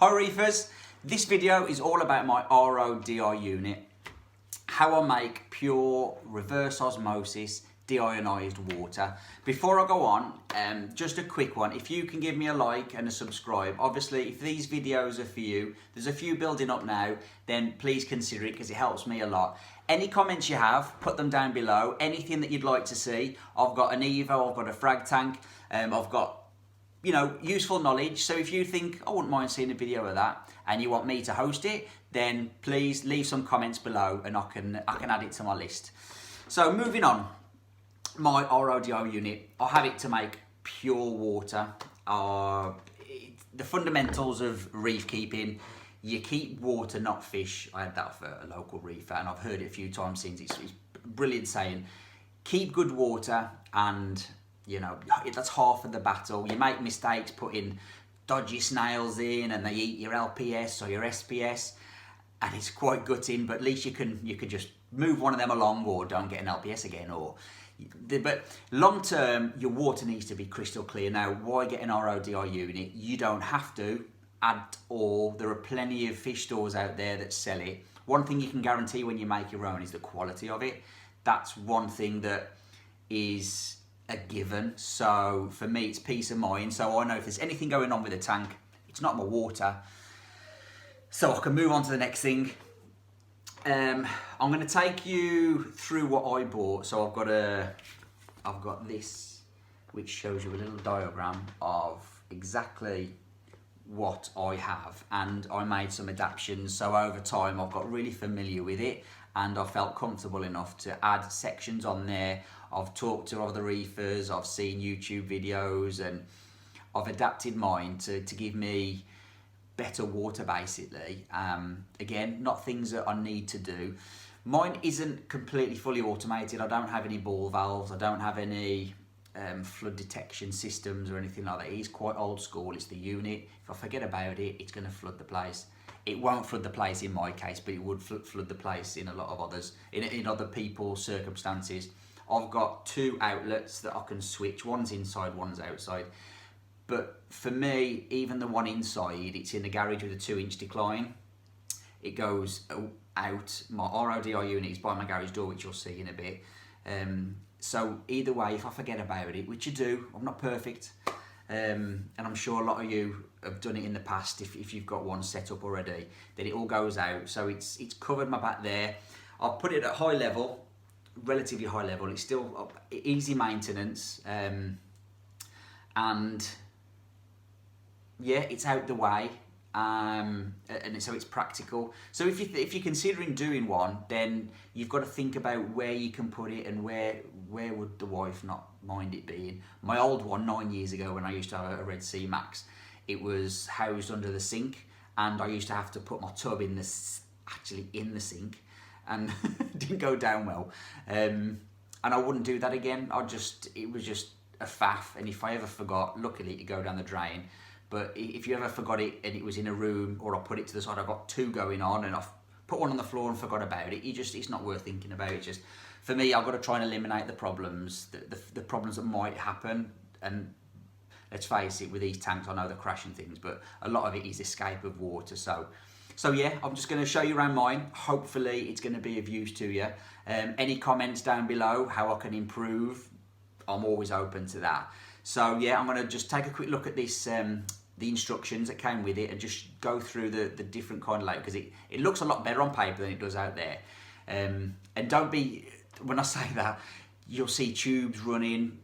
Hi Reefers, this video is all about my RODI unit, how I make pure reverse osmosis deionized water. Before I go on, just a quick one. If you can give me a like and a subscribe, obviously if these videos are for you, there's a few building up now, then please consider it because it helps me a lot. Any comments you have, put them down below. Anything that you'd like to see. I've got an Evo, I've got a frag tank, I've got useful knowledge. So if you think I wouldn't mind seeing a video of that and you want me to host it, then please leave some comments below and I can add it to my list. So moving on, my RODI unit, I have it to make pure water. The fundamentals of reef keeping, you keep water, not fish. I had that for a local reefer and I've heard it a few times since. It's brilliant saying, keep good water, and that's half of the battle. You make mistakes putting dodgy snails in and they eat your LPS or your SPS and it's quite gutting, but at least you can just move one of them along or don't get an LPS again. But long term, your water needs to be crystal clear. Now, why get an RODI unit? You don't have to at all. There are plenty of fish stores out there that sell it. One thing you can guarantee when you make your own is the quality of it. That's one thing that is a given. So for me, it's peace of mind. So I know if there's anything going on with the tank, it's not my water. So I can move on to the next thing. I'm going to take you through what I bought. So I've got this, which shows you a little diagram of exactly what I have, and I made some adaptations. So over time, I've got really familiar with it, and I felt comfortable enough to add sections on there. I've talked to other reefers, I've seen YouTube videos, and I've adapted mine to give me better water, basically. Again, not things that I need to do. Mine isn't completely fully automated. I don't have any ball valves. I don't have any flood detection systems or anything like that. It is quite old school. It's the unit. If I forget about it, it's going to flood the place. It won't flood the place in my case, but it would flood the place in a lot of others, in other people's circumstances. I've got two outlets that I can switch. One's inside, one's outside. But for me, even the one inside, it's in the garage with a 2-inch decline. It goes out. My RODI unit is by my garage door, which you'll see in a bit. So either way, if I forget about it, which you do, I'm not perfect. And I'm sure a lot of you have done it in the past. If you've got one set up already, then it all goes out. So it's covered my back there. I've put it at high level, relatively high level. It's still easy maintenance. And yeah, it's out the way, and so it's practical. So if you're considering doing one, then you've got to think about where you can put it and where would the wife not mind it being. My old one 9 years ago, when I used to have a Red Sea Max, it was housed under the sink, and I used to have to put my tub in the sink, and it didn't go down well. And I wouldn't do that again. It was just a faff, and if I ever forgot, luckily it go down the drain. But if you ever forgot it and it was in a room, or I put it to the side, I got two going on and I've put one on the floor and forgot about it, it's not worth thinking about. It's just, for me, I've got to try and eliminate the problems, the problems that might happen. And let's face it, with these tanks, I know they're crashing things, but a lot of it is escape of water. So yeah, I'm just going to show you around mine. Hopefully it's going to be of use to you. Any comments down below, how I can improve, I'm always open to that. So yeah, I'm going to just take a quick look at this, the instructions that came with it, and just go through the different kind of layout, because it looks a lot better on paper than it does out there. And don't be, when I say that, you'll see tubes running.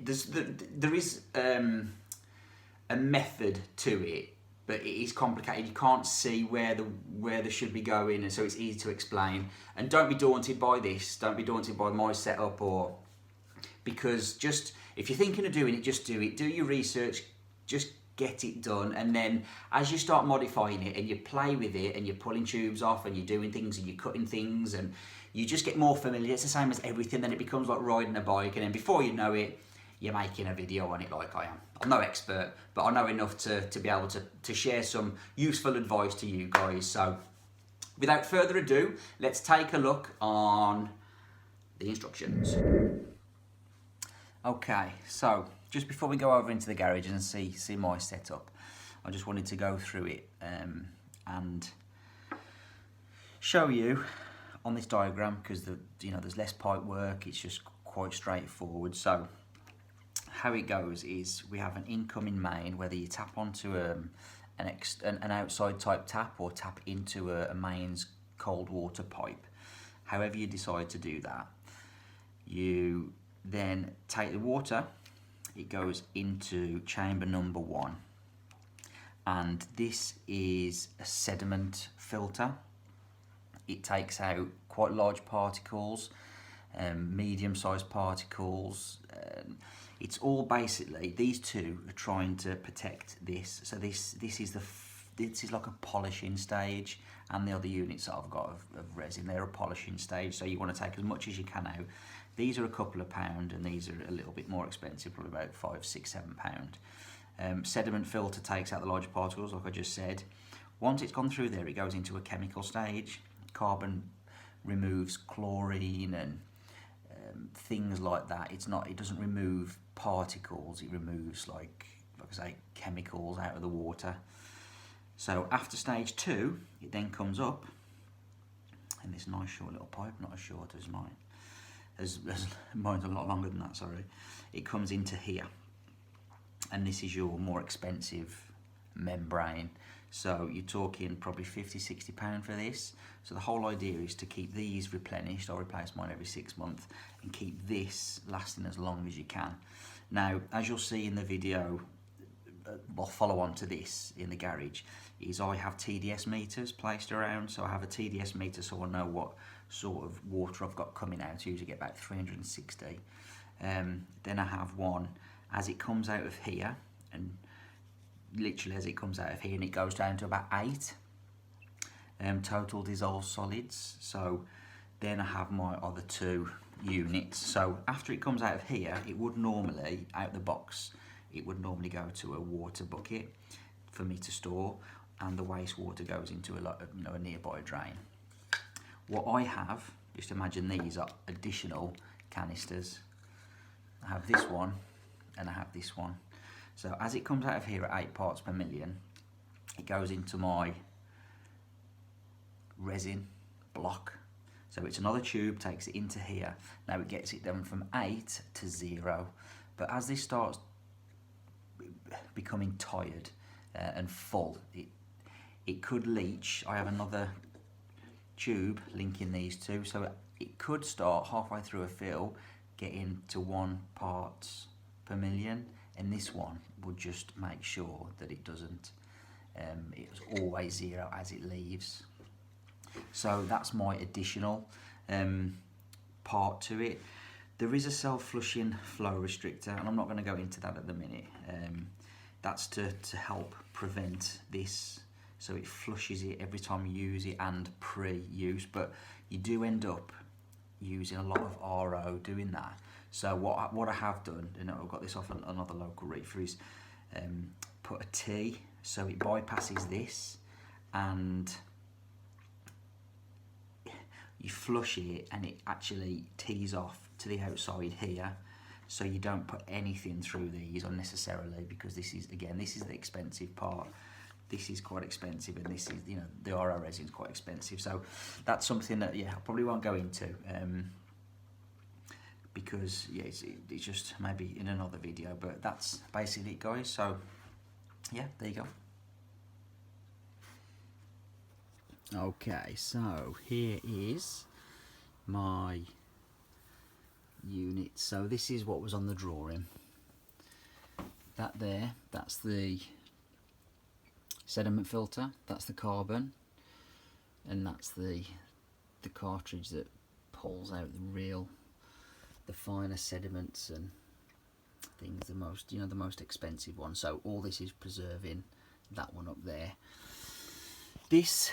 There is a method to it, but it is complicated. You can't see where they should be going, and so it's easy to explain. And don't be daunted by this. Don't be daunted by my setup, because just, if you're thinking of doing it, just do it. Do your research, just get it done. And then as you start modifying it and you play with it and you're pulling tubes off and you're doing things and you're cutting things and you just get more familiar, it's the same as everything. Then it becomes like riding a bike, and then before you know it, you're making a video on it like I am. I'm no expert, but I know enough to be able to share some useful advice to you guys. So without further ado, let's take a look on the instructions. Okay, so just before we go over into the garage and see my setup, I just wanted to go through it and show you on this diagram, because there's less pipe work, it's just quite straightforward. So how it goes is we have an incoming main, whether you tap onto an outside type tap or tap into a mains cold water pipe. However you decide to do that, you then take the water, it goes into chamber number 1, and this is a sediment filter. It takes out quite large particles, medium-sized particles. It's all basically, these two are trying to protect this. So this is like a polishing stage, and the other units that I've got of resin, they're a polishing stage. So you want to take as much as you can out. These are a couple of pound, and these are a little bit more expensive, probably about £5, £6, £7. Sediment filter takes out the large particles, like I just said. Once it's gone through there, it goes into a chemical stage. Carbon removes chlorine and things like that. It doesn't remove particles, it removes, like I say, chemicals out of the water. So after stage 2, it then comes up in this nice short little pipe, not as short as mine. Mine's a lot longer than that, sorry. It comes into here, and this is your more expensive membrane. So you're talking probably £50, £60 for this. So the whole idea is to keep these replenished. I replace mine every 6 months, and keep this lasting as long as you can. Now, as you'll see in the video, I'll follow on to this in the garage, is I have TDS meters placed around. So I have a TDS meter so I know what sort of water I've got coming out. I usually get about 360. Then I have one as it comes out of here, and literally as it comes out of here, and it goes down to about 8 total dissolved solids. So then I have my other 2 units. So after it comes out of here, it would normally, out the box, it would normally go to a water bucket for me to store, and the wastewater goes into a nearby drain. What I have, just imagine these are additional canisters. I have this one and I have this one. So as it comes out of here at 8 parts per million, it goes into my resin block. So it's another tube, takes it into here. Now it gets it down from 8 to 0. But as this starts becoming tired and full, it could leach. I have another tube linking these two, so it could start halfway through a fill getting to 1 parts per million, and this one will just make sure that it doesn't, it's always 0 as it leaves. So that's my additional part to it. There is a self-flushing flow restrictor, and I'm not going to go into that at the minute. That's to help prevent this, so it flushes it every time you use it and pre-use, but you do end up using a lot of RO doing that. So what I have done, and I've got this off another local reefer, is put a T, so it bypasses this, and you flush it and it actually tees off to the outside here, so you don't put anything through these unnecessarily, because this is the expensive part. This is quite expensive, and this is, the RO resin is quite expensive. So that's something that I probably won't go into, because it's just maybe in another video. But that's basically it, guys. So yeah, there you go. Okay, so here is my unit. So this is what was on the drawing. That there, that's the sediment filter, that's the carbon, and that's the cartridge that pulls out the finer sediments and things, the most expensive one. So all this is preserving that one up there. These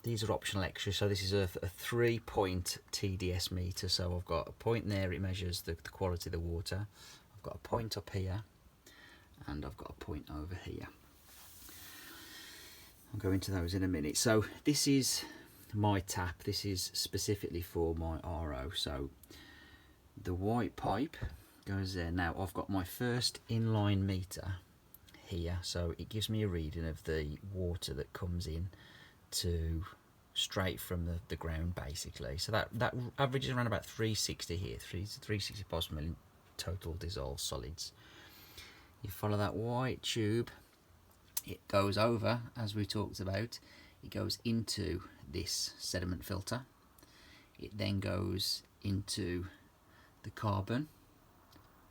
are optional extras. So this is a 3-point TDS meter. So I've got a point there, it measures the quality of the water. I've got a point up here, and I've got a point over here. I'll go into those in a minute. So this is my tap. This is specifically for my RO. So the white pipe goes there. Now I've got my first inline meter here, so it gives me a reading of the water that comes in to straight from the ground basically. So that averages around about 360 here, 360 parts per million total dissolved solids. You follow that white tube, it goes over, as we talked about, it goes into this sediment filter. It then goes into the carbon,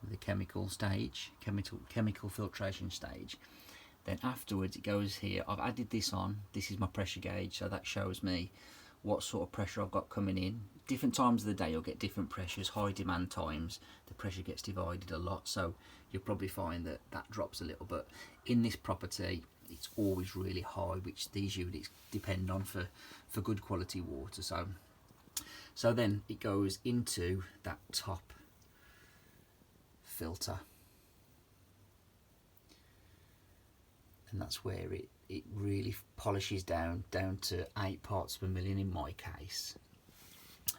the chemical stage, chemical filtration stage. Then afterwards it goes here. I've added this on. This is my pressure gauge, so that shows me what sort of pressure I've got coming in. Different times of the day you'll get different pressures. High demand times the pressure gets divided a lot, so you'll probably find that that drops a little, but in this property it's always really high, which these units depend on for good quality water. So then it goes into that top filter, and that's where it really polishes down to 8 parts per million in my case.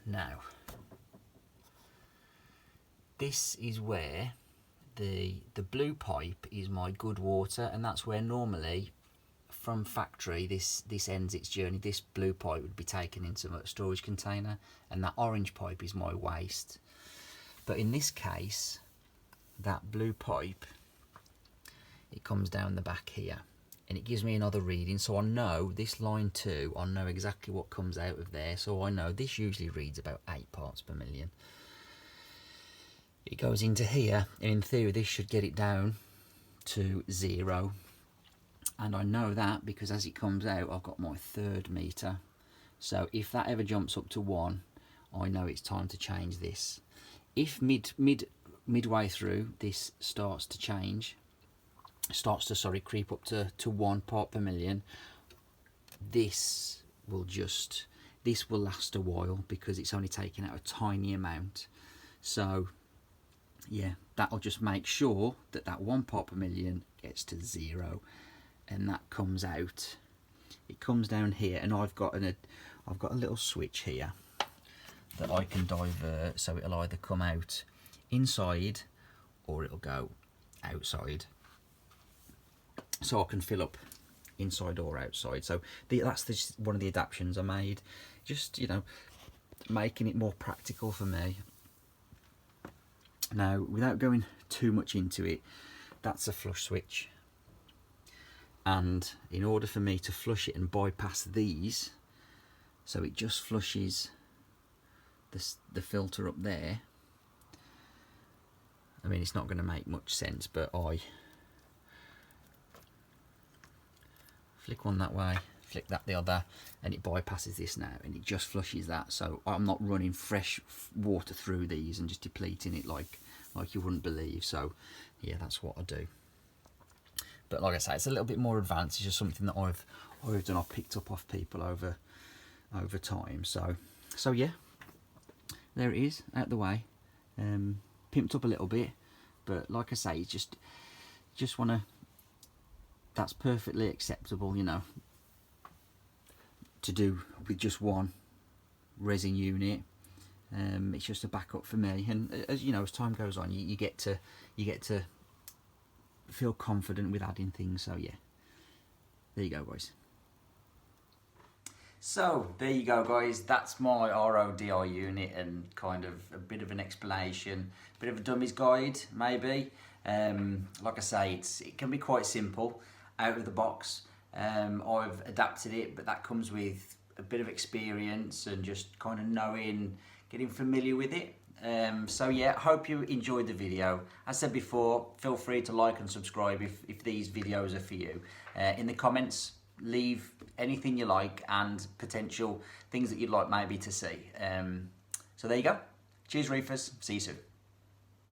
Now this is where the blue pipe is my good water, and that's where normally from factory this ends its journey. This blue pipe would be taken into a storage container, and that orange pipe is my waste. But in this case, that blue pipe, it comes down the back here and it gives me another reading, so I know this line 2, I know exactly what comes out of there, so I know this usually reads about 8 parts per million. It goes into here, and in theory this should get it down to 0, and I know that because as it comes out I've got my 3rd meter, so if that ever jumps up to 1, I know it's time to change this. If midway through this starts to creep up to 1 part per million, this will last a while because it's only taking out a tiny amount. So yeah, that'll just make sure that 1 part per million gets to 0, and that comes out. It comes down here, and I've got a little switch here that I can divert, so it'll either come out inside or it'll go outside, so I can fill up inside or outside. So that's one of the adaptations I made, just, you know, making it more practical for me. Now, without going too much into it, that's a flush switch, and in order for me to flush it and bypass these, so it just flushes the filter up there. I mean, it's not going to make much sense, but I flick one that way, flick that the other, and it bypasses this now, and it just flushes that, so I'm not running fresh water through these and just depleting it like you wouldn't believe. So yeah, that's what I do. But like I say, it's a little bit more advanced. It's just something that I've done, I've picked up off people over time. So yeah, there it is, out the way, pimped up a little bit, but like I say, it's just want to, that's perfectly acceptable, you know, to do with just one resin unit. It's just a backup for me, and as you know, as time goes on, you get to feel confident with adding things. So yeah, there you go, guys. So there you go, guys, that's my RODI unit, and kind of a bit of an explanation, a bit of a dummy's guide maybe. Like I say, it can be quite simple out of the box. I've adapted it, but that comes with a bit of experience and just kind of knowing, getting familiar with it. So yeah, hope you enjoyed the video. As I said before, feel free to like and subscribe if these videos are for you. In the comments, leave anything you like and potential things that you'd like maybe to see. So there you go. Cheers, Reefers. See you soon.